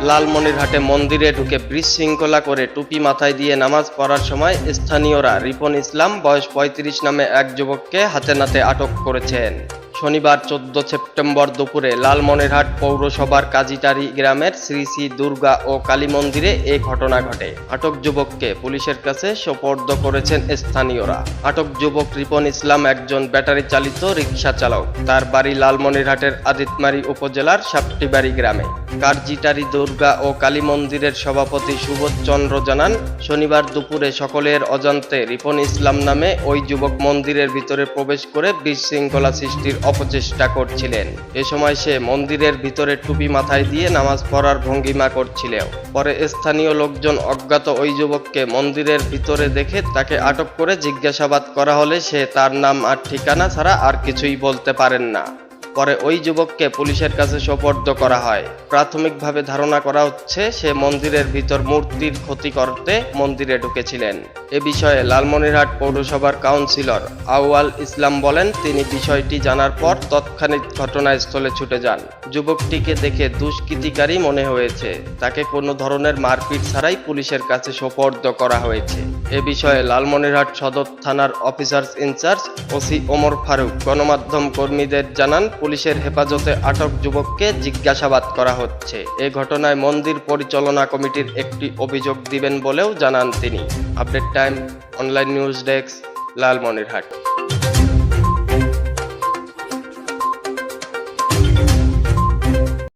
লালমনিরহাটে মন্দিরে ঢুকে বিশৃঙ্খলা করে টুপি মাথায় দিয়ে নামাজ পড়ার সময় স্থানীয়রা রিপন ইসলাম বয়স ৩৫ নামে এক যুবককে হাতে নাতে আটক করেছেন। শনিবার ১৪ সেপ্টেম্বর দুপুরে লালমনিরহাট পৌরসভার কাজীটারি গ্রামের শ্রী শ্রী দুর্গা ও কালী মন্দিরে এ ঘটনা ঘটে। আটক যুবককে পুলিশের কাছে সোপর্দ করেছেন স্থানীয়রা। আটক যুবক রিপন ইসলাম একজন ব্যাটারি চালিত রিকশা চালক। তার বাড়ি লালমনিরহাটের আদিতমারী উপজেলার সাপটিবাড়ি গ্রামে। কাজীটারি দুর্গা ও কালী মন্দিরের সভাপতি সুবোধ চন্দ্র জানান, শনিবার দুপুরে সকলের অজান্তে রিপন ইসলাম নামে ওই যুবক মন্দিরের ভিতরে প্রবেশ করে বিশৃঙ্খলা সৃষ্টির অপচেষ্টা করছিলেন। এ সময় সে মন্দিরের ভিতরে টুপি মাথায় দিয়ে নামাজ পড়ার ভঙ্গিমা করছিল। পরে স্থানীয় লোকজন অজ্ঞাত ওই যুবককে মন্দিরের ভিতরে দেখে তাকে আটক করে জিজ্ঞাসাবাদ করা হলে সে তার নাম আর ঠিকানা ছাড়া আর কিছুই বলতে পারেন না। পরে ওই যুবককে পুলিশের কাছে সোপর্দ করা হয়। প্রাথমিকভাবে ধারণা করা হচ্ছে সে মন্দিরের ভিতর মূর্তির ক্ষতি করতে মন্দিরে ঢুকেছিলেন। এ বিষয়ে লালমনিরহাট পৌরসভার কাউন্সিলর আউয়াল ইসলাম বলেন, তিনি বিষয়টি জানার পর তৎক্ষণাৎ ঘটনাস্থলে ছুটে যান। যুবকটিকে দেখে দুষ্কৃতিকারী মনে হয়েছে। তাকে কোনো ধরনের মারপিট ছাড়াই পুলিশের কাছে সোপর্দ করা হয়েছে। এ বিষয়ে লালমনিরহাট সদর থানার officers in charge OC Omar Faruk গণমাধ্যম কর্মীদের জানান, পুলিশের হেফাজতে আটক যুবককে জিজ্ঞাসাবাদ করা হচ্ছে। এ ঘটনায় মন্দির পরিচালনা কমিটির একটি অভিযোগ দিবেন বলেও জানান তিনি। Update time online news desk, Lalmonirhat.